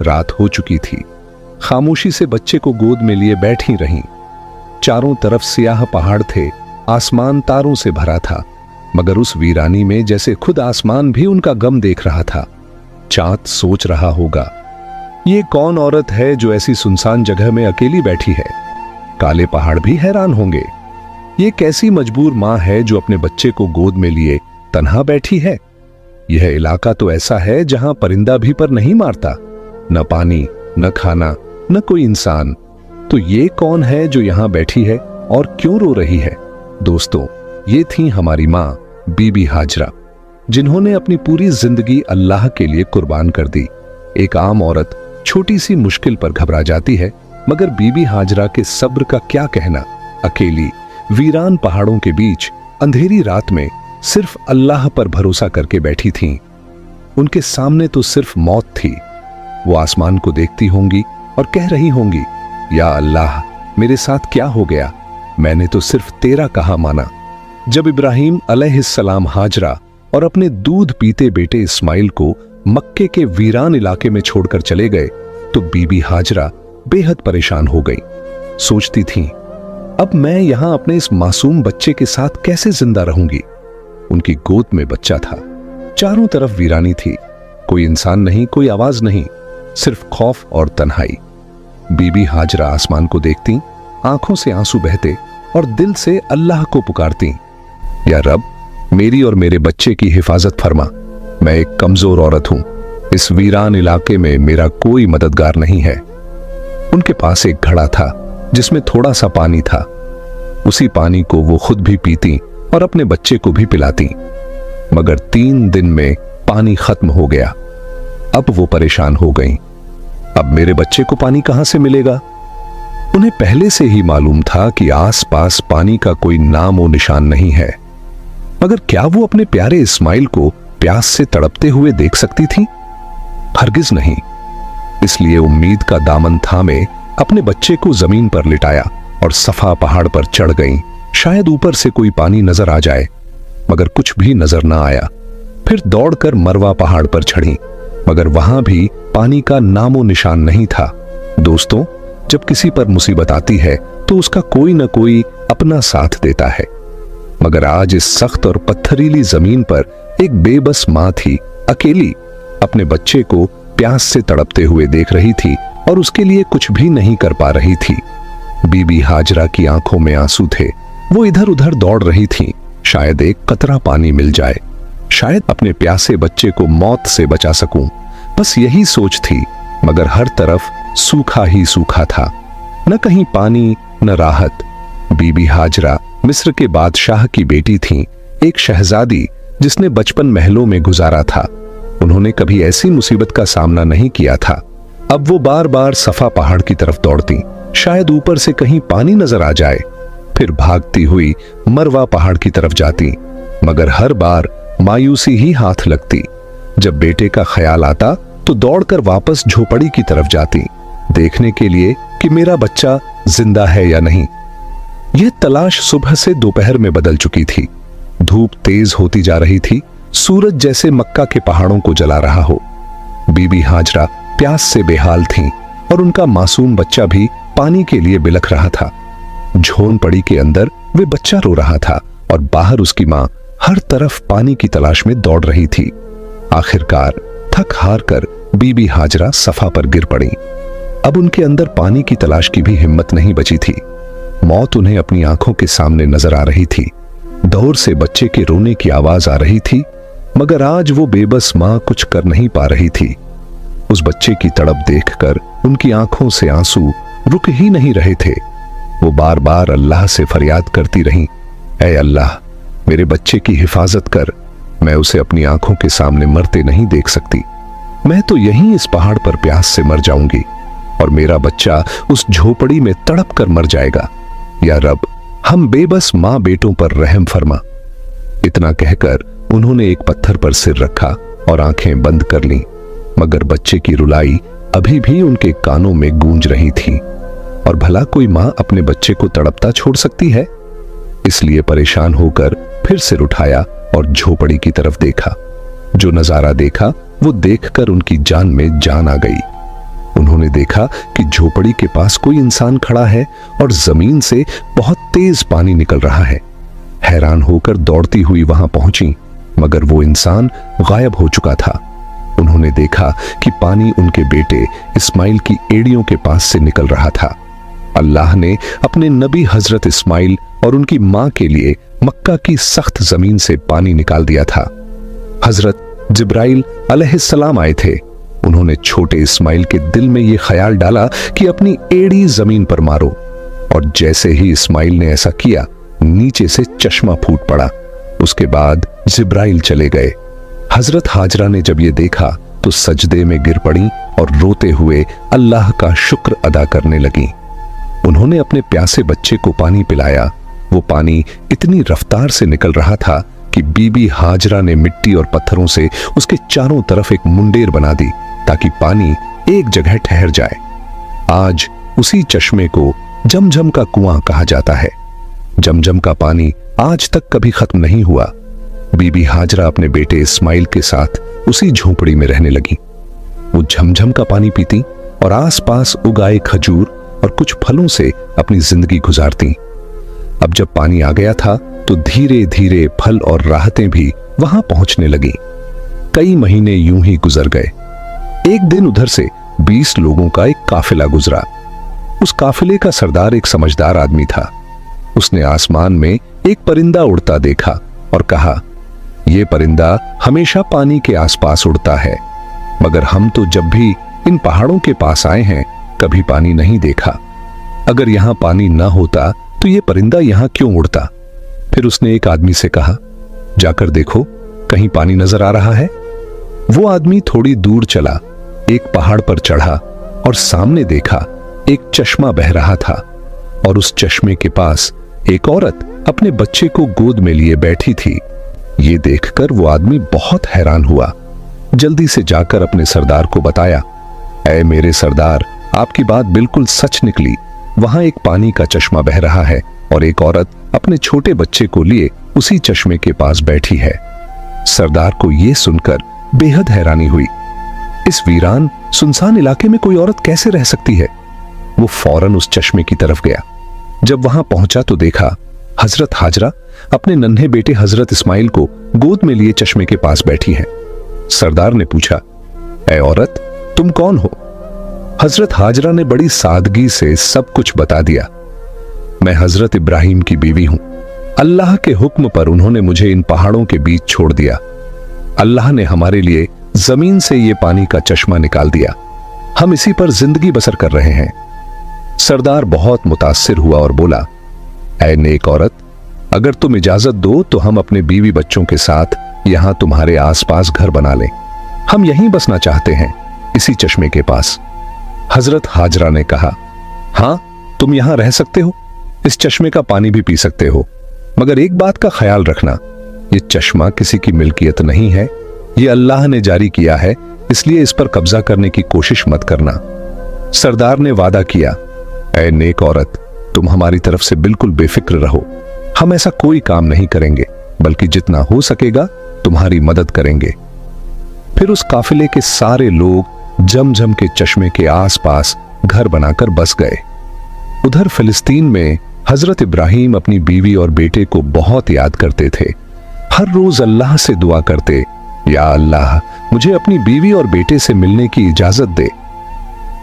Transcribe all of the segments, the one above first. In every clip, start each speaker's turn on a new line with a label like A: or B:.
A: रात हो चुकी थी। खामोशी से बच्चे को गोद में लिए बैठी रहीं। चारों तरफ सियाह पहाड़ थे, आसमान तारों से भरा था, मगर उस वीरानी में जैसे खुद आसमान भी उनका गम देख रहा था। चांद सोच रहा होगा, ये कौन औरत है जो ऐसी सुनसान जगह में अकेली बैठी है। काले पहाड़ भी हैरान होंगे, ये कैसी मजबूर मां है जो अपने बच्चे को गोद में लिए तन्हा बैठी है। यह इलाका तो ऐसा है जहां परिंदा भी पर नहीं मारता, न पानी, न खाना, न कोई इंसान। तो ये कौन है जो यहां बैठी है और क्यों रो रही है। दोस्तों, ये थी हमारी मां बीबी हाजरा, जिन्होंने अपनी पूरी जिंदगी अल्लाह के लिए कुर्बान कर दी। एक आम औरत छोटी सी मुश्किल पर घबरा जाती है, मगर बीबी हाजरा के सब्र का क्या कहना। अकेली वीरान पहाड़ों के बीच अंधेरी रात में सिर्फ अल्लाह पर भरोसा करके बैठी थीं। उनके सामने तो सिर्फ मौत थी। वो आसमान को देखती होंगी और कह रही होंगी, या अल्लाह, मेरे साथ क्या हो गया, मैंने तो सिर्फ तेरा कहा माना। जब इब्राहिम अलैहिस्सलाम हाजरा और अपने दूध पीते बेटे इस्माइल को मक्के के वीरान इलाके में छोड़कर चले गए, तो बीबी हाजरा बेहद परेशान हो गई। सोचती थीं, अब मैं यहां अपने इस मासूम बच्चे के साथ कैसे जिंदा रहूंगी। उनकी गोद में बच्चा था, चारों तरफ वीरानी थी, कोई इंसान नहीं, कोई आवाज नहीं, सिर्फ खौफ और तन्हाई। बीबी हाजरा आसमान को देखती, आंखों से आंसू बहते और दिल से अल्लाह को पुकारती, या रब, मेरी और मेरे बच्चे की हिफाजत फरमा। मैं एक कमजोर औरत हूं, इस वीरान इलाके में मेरा कोई मददगार नहीं है। उनके पास एक घड़ा था जिसमें थोड़ा सा पानी था। उसी पानी को वो खुद भी पीती और अपने बच्चे को भी पिलाती, मगर 3 दिन में पानी खत्म हो गया। अब वो परेशान हो गईं। अब मेरे बच्चे को पानी कहां से मिलेगा। उन्हें पहले से ही मालूम था कि आसपास पानी का कोई नामो निशान नहीं है, मगर क्या वो अपने प्यारे इस्माइल को प्यास से तड़पते हुए देख सकती थी? हरगिज नहीं। इसलिए उम्मीद का दामन थामे अपने बच्चे को जमीन पर लिटाया और सफा पहाड़ पर चढ़ गईं। शायद ऊपर से कोई पानी नजर आ जाए, मगर कुछ भी नजर ना आया। फिर दौड़कर मरवा पहाड़ पर चढ़ी, मगर वहां भी पानी का नामो निशान नहीं था। दोस्तों, जब किसी पर मुसीबत आती है तो उसका कोई न कोई अपना साथ देता है, मगर आज इस सख्त और पत्थरीली जमीन पर एक बेबस मां थी, अकेली, अपने बच्चे को प्यास से तड़पते हुए देख रही थी और उसके लिए कुछ भी नहीं कर पा रही थी। बीबी हाजरा की आंखों में आंसू थे। वो इधर उधर दौड़ रही थी, शायद एक कतरा पानी मिल जाए, शायद अपने प्यासे बच्चे को मौत से बचा सकूं। बस यही सोच थी, मगर हर तरफ सूखा ही सूखा था, न कहीं पानी न राहत। बीबी हाजरा मिस्र के बादशाह की बेटी थीं, एक शहजादी जिसने बचपन महलों में गुजारा था। उन्होंने कभी ऐसी मुसीबत का सामना नहीं किया था। अब वो बार बार सफा पहाड़ की तरफ दौड़ती, शायद ऊपर से कहीं पानी नजर आ जाए। फिर भागती हुई मरवा पहाड़ की तरफ जाती, मगर हर बार मायूसी ही हाथ लगती। जब बेटे का ख्याल आता तो दौड़कर वापस झोपड़ी की तरफ जाती, देखने के लिए कि मेरा बच्चा जिंदा है या नहीं। यह तलाश सुबह से दोपहर में बदल चुकी थी। धूप तेज होती जा रही थी, सूरज जैसे मक्का के पहाड़ों को जला रहा हो। बीबी हाजरा प्यास से बेहाल थीं और उनका मासूम बच्चा भी पानी के लिए बिलख रहा था। झोंपड़ी के अंदर वे बच्चा रो रहा था और बाहर उसकी मां हर तरफ पानी की तलाश में दौड़ रही थी। आखिरकार थक हार कर बीबी हाजरा सफा पर गिर पड़ी। अब उनके अंदर पानी की तलाश की भी हिम्मत नहीं बची थी। मौत उन्हें अपनी आंखों के सामने नजर आ रही थी। दौर से बच्चे के रोने की आवाज आ रही थी, मगर आज वो बेबस मां कुछ कर नहीं पा रही थी। उस बच्चे की तड़प देखकर उनकी आंखों से आंसू रुक ही नहीं रहे थे। वो बार बार अल्लाह से फरियाद करती रहीं, ऐ अल्लाह, मेरे बच्चे की हिफाजत कर, मैं उसे अपनी आंखों के सामने मरते नहीं देख सकती। मैं तो यहीं इस पहाड़ पर प्यास से मर जाऊंगी और मेरा बच्चा उस झोपड़ी में तड़प कर मर जाएगा। या रब, हम बेबस मां बेटों पर रहम फरमा। इतना कहकर उन्होंने एक पत्थर पर सिर रखा और आंखें बंद कर लीं, मगर बच्चे की रुलाई अभी भी उनके कानों में गूंज रही थी। और भला कोई मां अपने बच्चे को तड़पता छोड़ सकती है? इसलिए परेशान होकर फिर सिर उठाया और झोपड़ी की तरफ देखा। जो नजारा देखा वो देखकर उनकी जान में जान आ गई। उन्होंने देखा कि झोपड़ी के पास कोई इंसान खड़ा है और जमीन से बहुत तेज पानी निकल रहा है। हैरान होकर दौड़ती हुई वहां पहुंची, मगर वो इंसान गायब हो चुका था। उन्होंने देखा कि पानी उनके बेटे इस्माइल की एड़ियों के पास से निकल रहा था। अल्लाह ने अपने नबी हजरत इस्माइल और उनकी मां के लिए मक्का की सख्त जमीन से पानी निकाल दिया था। हजरत जिब्राइल अलैहिस्सलाम आए थे। उन्होंने छोटे इस्माइल के दिल में यह ख्याल डाला कि अपनी एड़ी जमीन पर मारो, और जैसे ही इस्माइल ने ऐसा किया, नीचे से चश्मा फूट पड़ा। उसके बाद जिब्राइल चले गए। हजरत हाजरा ने जब ये देखा तो सजदे में गिर पड़ी और रोते हुए अल्लाह का शुक्र अदा करने लगी। उन्होंने अपने प्यासे बच्चे को पानी पिलाया। वो पानी इतनी रफ्तार से निकल रहा था कि बीबी हाजरा ने मिट्टी और पत्थरों से उसके चारों तरफ एक मुंडेर बना दी ताकि पानी एक जगह ठहर जाए। आज उसी चश्मे को जमजम का कुआं कहा जाता है। जमजम का पानी आज तक कभी खत्म नहीं हुआ। बीबी हाजरा अपने बेटे इस्माइल के साथ उसी झोपड़ी में रहने लगी। वो झमझम का पानी पीती और आसपास उगाए खजूर और कुछ फलों से अपनी जिंदगी गुजारती। अब जब पानी आ गया था तो धीरे धीरे फल और राहतें भी वहां पहुंचने लगी। कई महीने यूं ही गुजर गए। एक दिन उधर से 20 लोगों का एक काफिला गुजरा। उस काफिले का सरदार एक समझदार आदमी था। उसने आसमान में एक परिंदा उड़ता देखा और कहा, यह परिंदा हमेशा पानी के आसपास उड़ता है, मगर हम तो जब भी इन पहाड़ों के पास आए हैं कभी पानी नहीं देखा। अगर यहां पानी ना होता तो यह परिंदा यहां क्यों उड़ता? फिर उसने एक आदमी से कहा, जाकर देखो कहीं पानी नजर आ रहा है। वो आदमी थोड़ी दूर चला, एक पहाड़ पर चढ़ा और सामने देखा एक चश्मा बह रहा था, और उस चश्मे के पास एक औरत अपने बच्चे को गोद में लिए बैठी थी। ये देखकर वो आदमी बहुत हैरान हुआ। जल्दी से जाकर अपने सरदार को बताया, ऐ मेरे सरदार, आपकी बात बिल्कुल सच निकली। वहां एक पानी का चश्मा बह रहा है और एक औरत अपने छोटे बच्चे को लिए उसी चश्मे के पास बैठी है। सरदार को यह सुनकर बेहद हैरानी हुई। इस वीरान सुनसान इलाके में कोई औरत कैसे रह सकती है? वो फौरन उस चश्मे की तरफ गया। जब वहां पहुंचा तो देखा हजरत हाजरा अपने नन्हे बेटे हजरत इस्माइल को गोद में लिए चश्मे के पास बैठी हैं। सरदार ने पूछा, ऐ औरत, तुम कौन हो? हजरत हाजरा ने बड़ी सादगी से सब कुछ बता दिया। मैं हजरत इब्राहिम की बीवी हूं। अल्लाह के हुक्म पर उन्होंने मुझे इन पहाड़ों के बीच छोड़ दिया। अल्लाह ने हमारे लिए जमीन से ये पानी का चश्मा निकाल दिया। हम इसी पर जिंदगी बसर कर रहे हैं। सरदार बहुत मुतासिर हुआ और बोला, ऐ नेक औरत, अगर तुम इजाजत दो तो हम अपने बीवी बच्चों के साथ यहां तुम्हारे आसपास घर बना लें। हम यहीं बसना चाहते हैं, इसी चश्मे के पास। हजरत हाजरा ने कहा, हां, तुम यहां रह सकते हो, इस चश्मे का पानी भी पी सकते हो, मगर एक बात का ख्याल रखना, यह चश्मा किसी की मिल्कियत नहीं है। यह अल्लाह ने जारी किया है, इसलिए इस पर कब्जा करने की कोशिश मत करना। सरदार ने वादा किया, ऐ नेक औरत, तुम हमारी तरफ से बिल्कुल बेफिक्र रहो। हम ऐसा कोई काम नहीं करेंगे, बल्कि जितना हो सकेगा तुम्हारी मदद करेंगे। फिर उस काफिले के सारे लोग जमजम के चश्मे के आसपास घर बनाकर बस गए। उधर फिलिस्तीन में हजरत इब्राहिम अपनी बीवी और बेटे को बहुत याद करते थे। हर रोज अल्लाह से दुआ करते, या अल्लाह, मुझे अपनी बीवी और बेटे से मिलने की इजाजत दे।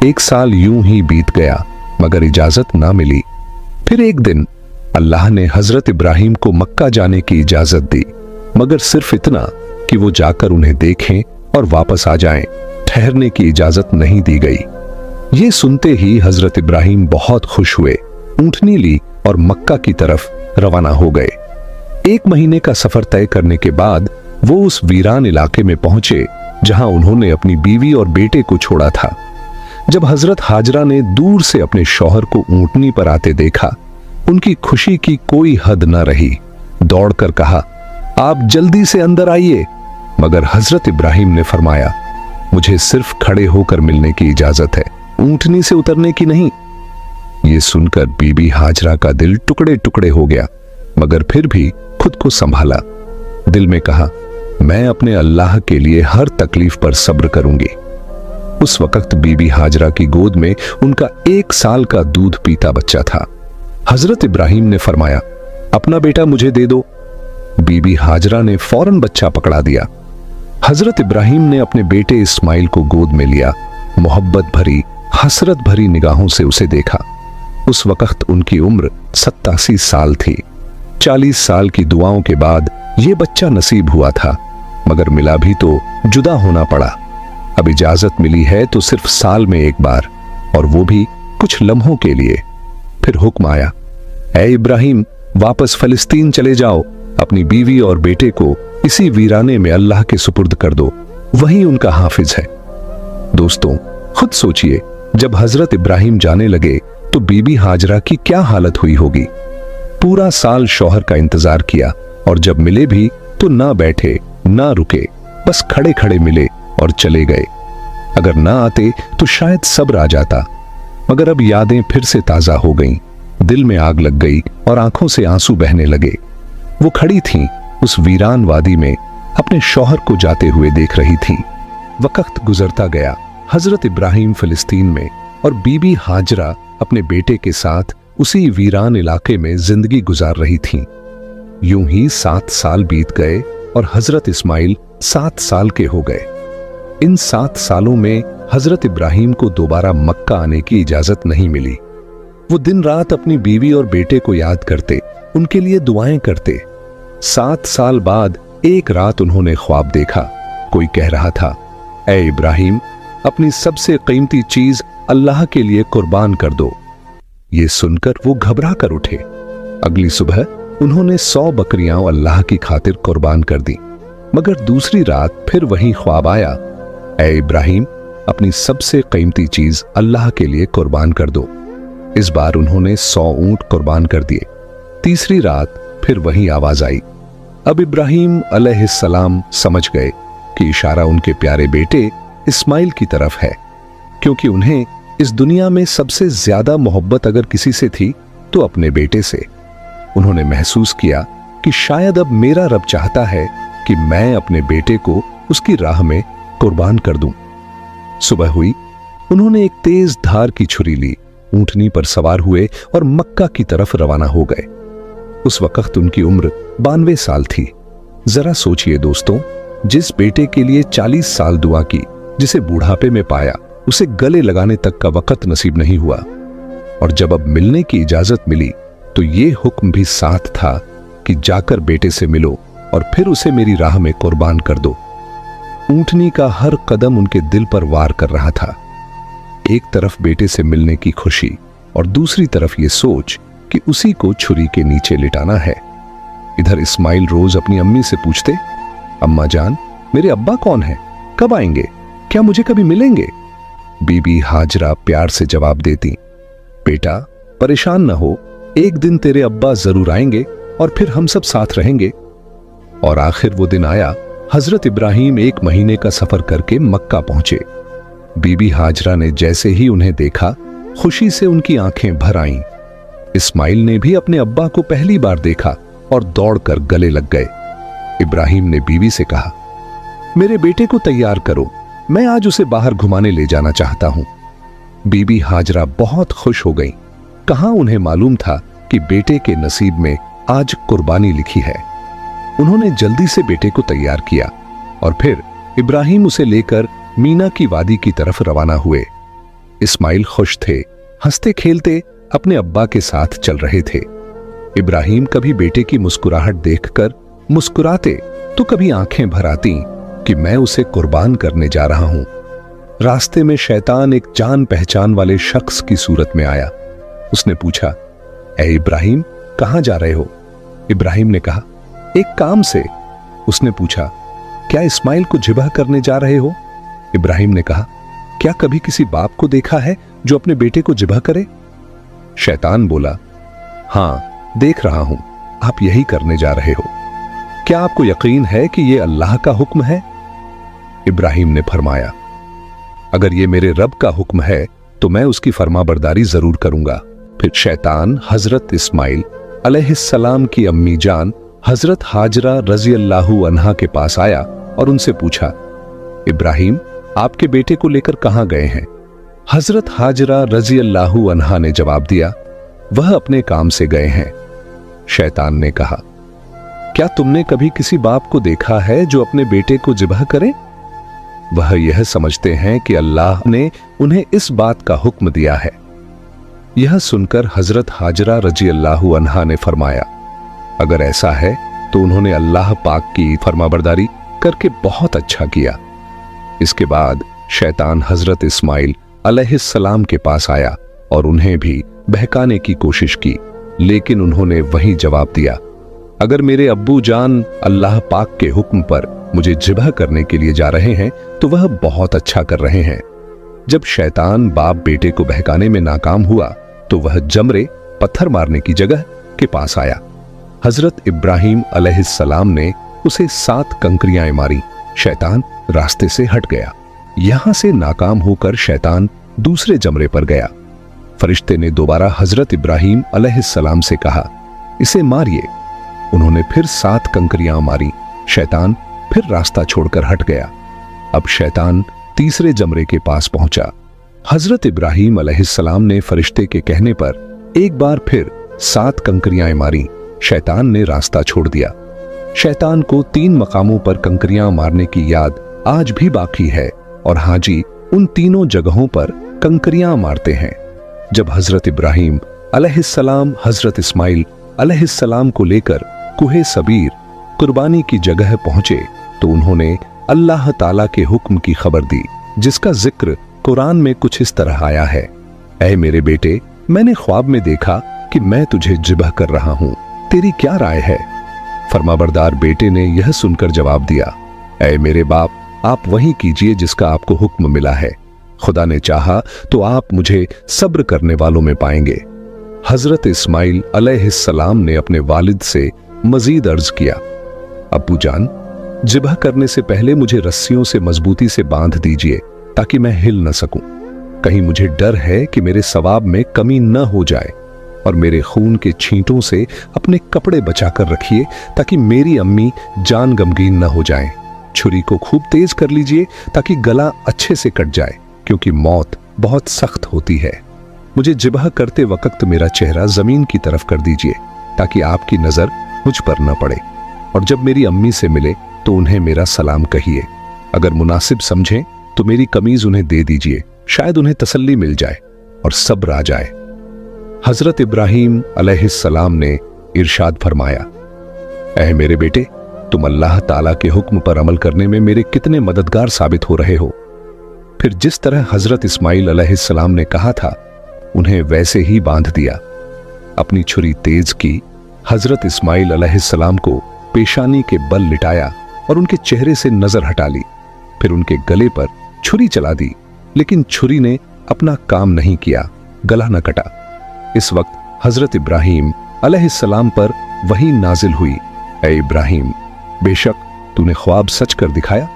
A: 1 साल यूं ही बीत गया, मगर इजाजत ना मिली। फिर एक दिन अल्लाह ने हजरत इब्राहिम को मक्का जाने की इजाजत दी, मगर सिर्फ इतना कि वो जाकर उन्हें देखें और वापस आ जाएं। ठहरने की इजाजत नहीं दी गई। ये सुनते ही हजरत इब्राहिम बहुत खुश हुए, ऊंटनी ली और मक्का की तरफ रवाना हो गए। 1 महीने का सफर तय करने के बाद वो उस वीरान इलाके में पहुंचे जहां उन्होंने अपनी बीवी और बेटे को छोड़ा था। जब हजरत हाजरा ने दूर से अपने शौहर को ऊंटनी पर आते देखा, उनकी खुशी की कोई हद न रही। दौड़कर कहा, आप जल्दी से अंदर आइए। मगर हजरत इब्राहिम ने फरमाया, मुझे सिर्फ खड़े होकर मिलने की इजाजत है, ऊंटनी से उतरने की नहीं। यह सुनकर बीबी हाजरा का दिल टुकड़े टुकड़े हो गया, मगर फिर भी खुद को संभाला। दिल में कहा, मैं अपने अल्लाह के लिए हर तकलीफ पर सब्र करूंगी। उस वक्त बीबी हाजरा की गोद में उनका 1 साल का दूध पीता बच्चा था। हजरत इब्राहिम ने फरमाया, अपना बेटा मुझे दे दो। बीबी हाजरा ने फौरन बच्चा पकड़ा दिया। हजरत इब्राहिम ने अपने बेटे इस्माइल को गोद में लिया, मोहब्बत भरी, हसरत भरी निगाहों से उसे देखा। उस वक्त उनकी उम्र 87 साल थी। 40 साल की दुआओं के बाद यह बच्चा नसीब हुआ था, मगर मिला भी तो जुदा होना पड़ा। अब इजाजत मिली है तो सिर्फ साल में एक बार, और वो भी कुछ लम्हों के लिए। फिर हुक्म आया, ऐ इब्राहिम, वापस फलस्तीन चले जाओ, अपनी बीवी और बेटे को इसी वीराने में अल्लाह के सुपुर्द कर दो, वही उनका हाफिज है। दोस्तों, खुद सोचिए, जब हजरत इब्राहिम जाने लगे तो बीबी हाजरा की क्या हालत हुई होगी। पूरा साल शौहर का इंतजार किया, और जब मिले भी तो ना बैठे ना रुके, बस खड़े खड़े मिले और चले गए। अगर ना आते तो शायद सब्र आ जाता, मगर अब यादें फिर से ताजा हो गईं, दिल में आग लग गई और आंखों से आंसू बहने लगे। वो खड़ी थीं उस वीरान वादी में, अपने शौहर को जाते हुए देख रही थीं। वक्त गुजरता गया, हजरत इब्राहिम फिलिस्तीन में और बीबी हाजरा अपने बेटे के साथ उसी वीरान इलाके में जिंदगी गुजार रही थीं। यूं ही 7 साल बीत गए और हजरत इस्माइल 7 साल के हो गए। इन 7 सालों में हजरत इब्राहिम को दोबारा मक्का आने की इजाजत नहीं मिली। वो दिन रात अपनी बीवी और बेटे को याद करते, उनके लिए दुआएं करते। 7 साल बाद एक रात उन्होंने ख्वाब देखा। कोई कह रहा था, ऐ इब्राहिम, अपनी सबसे कीमती चीज अल्लाह के लिए कुर्बान कर दो। ये सुनकर वो घबरा कर उठे। अगली सुबह उन्होंने 100 बकरियां अल्लाह की खातिर कुर्बान कर दी। मगर दूसरी रात फिर वही ख्वाब आया, ऐ इब्राहिम, अपनी सबसे कीमती चीज अल्लाह के लिए कुर्बान कर दो। इस बार उन्होंने 100 ऊंट कुर्बान कर दिए। तीसरी रात फिर वही आवाज आई। अब इब्राहिम अलैहिस्सलाम समझ गए कि इशारा उनके प्यारे बेटे इस्माइल की तरफ है, क्योंकि उन्हें इस दुनिया में सबसे ज्यादा मोहब्बत अगर किसी से थी तो अपने बेटे से। उन्होंने महसूस किया कि शायद अब मेरा रब चाहता है कि मैं अपने बेटे को उसकी राह में कुर्बान कर दूं। सुबह हुई, उन्होंने एक तेज धार की छुरी ली, ऊंटनी पर सवार हुए और मक्का की तरफ रवाना हो गए। उस वक्त उनकी उम्र 92 साल थी। जरा सोचिए दोस्तों, जिस बेटे के लिए 40 साल दुआ की, जिसे बुढ़ापे में पाया, उसे गले लगाने तक का वक्त नसीब नहीं हुआ। और जब अब मिलने की इजाजत मिली तो ये हुक्म भी साथ था कि जाकर बेटे से मिलो और फिर उसे मेरी राह में कुर्बान कर दो। ऊंटनी का हर कदम उनके दिल पर वार कर रहा था। एक तरफ बेटे से मिलने की खुशी और दूसरी तरफ ये सोच कि उसी को छुरी के नीचे लिटाना है। इधर इस्माइल रोज अपनी अम्मी से पूछते, अम्मा जान, मेरे अब्बा कौन है, कब आएंगे, क्या मुझे कभी मिलेंगे? बीबी हाजरा प्यार से जवाब देती, बेटा परेशान न हो, एक दिन तेरे अब्बा जरूर आएंगे और फिर हम सब साथ रहेंगे। और आखिर वो दिन आया। हजरत इब्राहिम 1 महीने का सफर करके मक्का पहुंचे। बीबी हाजरा ने जैसे ही उन्हें देखा, खुशी से उनकी आंखें भर आईं। इस्माइल ने भी अपने अब्बा को पहली बार देखा और दौड़कर गले लग गए। इब्राहिम ने बीवी से कहा, मेरे बेटे को तैयार करो, मैं आज उसे बाहर घुमाने ले जाना चाहता हूं। बीबी हाजरा बहुत खुश हो गईं। कहां उन्हें मालूम था कि बेटे के नसीब में आज कुर्बानी लिखी है। उन्होंने जल्दी से बेटे को तैयार किया और फिर इब्राहिम उसे लेकर मीना की वादी की तरफ रवाना हुए। इस्माइल खुश थे, हंसते खेलते अपने अब्बा के साथ चल रहे थे। इब्राहिम कभी बेटे की मुस्कुराहट देखकर मुस्कुराते तो कभी आंखें भर आती कि मैं उसे कुर्बान करने जा रहा हूं। रास्ते में शैतान एक जान पहचान वाले शख्स की सूरत में आया। उसने पूछा, ऐ इब्राहिम, कहां जा रहे हो? इब्राहिम ने कहा, एक काम से। उसने पूछा, क्या इस्माइल को जिबह करने जा रहे हो? इब्राहिम ने कहा, क्या कभी किसी बाप को देखा है जो अपने बेटे को जिबह करे? शैतान बोला, हां, देख रहा हूं, आप यही करने जा रहे हो। क्या आपको यकीन है कि यह अल्लाह का हुक्म है? इब्राहिम ने फरमाया, अगर यह मेरे रब का हुक्म है तो मैं उसकी फरमाबरदारी जरूर करूंगा। फिर शैतान हजरत इस्माइल अलैहिस्सलाम की अम्मी जान हजरत हाजरा रजी अल्लाहु अन्हा के पास आया और उनसे पूछा, इब्राहिम, आपके बेटे को लेकर कहां गए हैं? हजरत हाजरा रजी अल्लाहु अन्हा ने जवाब दिया, वह अपने काम से गए हैं। शैतान ने कहा, क्या तुमने कभी किसी बाप को देखा है जो अपने बेटे को ज़िबह करे? वह यह समझते हैं कि अल्लाह ने उन्हें इस बात का हुक्म दिया है। यह सुनकर हजरत हाजरा रजी अल्लाहु अन्हा ने फरमाया, अगर ऐसा है तो उन्होंने अल्लाह पाक की फरमाबरदारी करके बहुत अच्छा किया। इसके बाद शैतान हजरत इस्माइल अलैहिस्सलाम के पास आया और उन्हें भी बहकाने की कोशिश की, लेकिन उन्होंने वही जवाब दिया, अगर मेरे अब्बू जान अल्लाह पाक के हुक्म पर मुझे ज़िबह करने के लिए जा रहे हैं तो वह बहुत अच्छा कर रहे हैं। जब शैतान बाप बेटे को बहकाने में नाकाम हुआ तो वह जमरे पत्थर मारने की जगह के पास आया। हजरत इब्राहिम अलैहिस्सलाम ने उसे 7 कंकरियां मारी। शैतान रास्ते से हट गया। यहां से नाकाम होकर शैतान दूसरे जमरे पर गया। फरिश्ते ने दोबारा हजरत इब्राहिम अलैहिस्सलाम से कहा, इसे मारिए। उन्होंने फिर 7 कंकरियां मारी। शैतान फिर रास्ता छोड़कर हट गया। अब शैतान तीसरे जमरे के पास पहुंचा। हजरत इब्राहिम अलैहिस्सलाम ने फरिश्ते के कहने पर एक बार फिर 7 कंकरियां मारी। शैतान ने रास्ता छोड़ दिया। शैतान को 3 मकामों पर कंकरियां मारने की याद आज भी बाकी है और हाजी उन तीनों जगहों पर कंकरियां मारते हैं। जब हजरत इब्राहिम अलैहिस्सलाम हजरत इस्माइल अलैहिस्सलाम को लेकर कुहे सबीर कुर्बानी की जगह पहुंचे तो उन्होंने अल्लाह ताला के हुक्म की खबर दी, जिसका जिक्र कुरान में कुछ इस तरह आया है, ऐ मेरे बेटे, मैंने ख्वाब में देखा कि मैं तुझे ज़िबह कर रहा हूं, तेरी क्या राय है? फरमाबरदार बेटे ने यह सुनकर जवाब दिया, ऐ मेरे बाप, आप वही कीजिए जिसका आपको हुक्म मिला है। खुदा ने चाहा तो आप मुझे सब्र करने वालों में पाएंगे। हजरत इस्माइल अलैहिस्सलाम ने अपने वालिद से मजीद अर्ज किया, अब्बू जान, ज़िबह करने से पहले मुझे रस्सियों से मजबूती से बांध दीजिए ताकि मैं हिल न सकूं। कहीं मुझे डर है कि मेरे सवाब में कमी न हो जाए, और मेरे खून के छींटों से अपने कपड़े बचाकर रखिए ताकि मेरी अम्मी जान गमगीन न हो जाएं। छुरी को खूब तेज कर लीजिए ताकि गला अच्छे से कट जाए, क्योंकि मौत बहुत सख्त होती है। मुझे ज़िबह करते वक्त मेरा चेहरा जमीन की तरफ कर दीजिए ताकि आपकी नजर मुझ पर न पड़े, और जब मेरी अम्मी से मिले तो उन्हें मेरा सलाम कहिए। अगर मुनासिब समझें तो मेरी कमीज उन्हें दे दीजिए, शायद उन्हें तसल्ली मिल जाए और सब्र आ जाए। हजरत इब्राहिम अलैहिस्सलाम ने इरशाद फरमाया, ऐ मेरे बेटे, तुम अल्लाह ताला के हुक्म पर अमल करने में मेरे कितने मददगार साबित हो रहे हो। फिर जिस तरह हजरत इस्माइल अलैहिस्सलाम ने कहा था, उन्हें वैसे ही बांध दिया। अपनी छुरी तेज की, हजरत इस्माइल अलैहिस्सलाम को पेशानी के बल लिटाया और उनके चेहरे से नजर हटा ली। फिर उनके गले पर छुरी चला दी, लेकिन छुरी ने अपना काम नहीं किया, गला न कटा। इस वक्त हजरत इब्राहिम अलैहिस्सलाम पर वही नाजिल हुई, ऐ इब्राहिम, बेशक तूने ख्वाब सच कर दिखाया,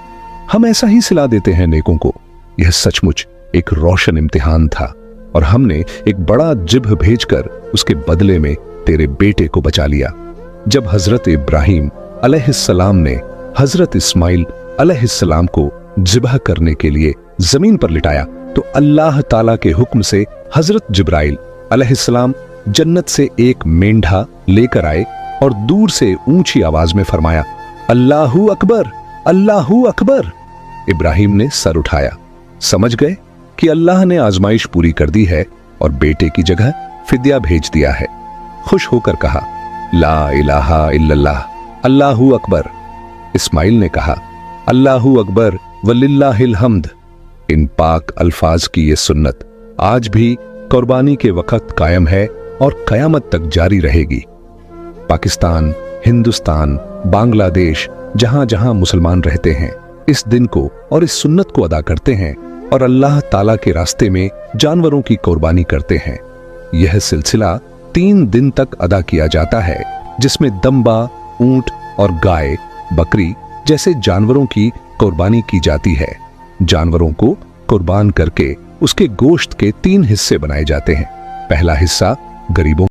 A: हम ऐसा ही सिला देते हैं नेकों को। यह सचमुच एक रोशन इम्तिहान था और हमने एक बड़ा जिब्ह भेजकर उसके बदले में तेरे बेटे को बचा लिया। जब हजरत इब्राहिम अलैहिस्सलाम ने हजरत इस्माइल अलैहिस्सलाम को ज़िबह करने के लिए जमीन पर लिटाया तो अल्लाह ताला के हुक्म से हजरत जिब्राइल अलैहिस्सलाम जन्नत से एक मेंढा लेकर आए और दूर से ऊंची आवाज में फरमाया, अल्लाहू अकबर, अल्लाहू अकबर। इब्राहिम ने सर उठाया, समझ गए कि अल्लाह ने आजमाइश पूरी कर दी है और बेटे की जगह फिद्या भेज दिया है। खुश होकर कहा, ला इलाहा इल्लल्लाह, अल्लाहू अकबर। इस्माइल ने कहा, अल्लाहू अकबर वलिल्लाहिल हम्द। इन पाक अल्फाज की ये सुन्नत आज भी कुर्बानी के वक्त कायम है और कयामत तक जारी रहेगी। पाकिस्तान, हिंदुस्तान, बांग्लादेश, जहां जहां मुसलमान रहते हैं, इस दिन को और इस सुन्नत को अदा करते हैं और अल्लाह ताला के रास्ते में जानवरों की कुर्बानी करते हैं। यह सिलसिला 3 दिन तक अदा किया जाता है, जिसमें दम्बा, ऊंट और गाय, बकरी जैसे जानवरों की कुर्बानी की जाती है। जानवरों को कुर्बान करके उसके गोश्त के 3 हिस्से बनाए जाते हैं। पहला हिस्सा गरीबों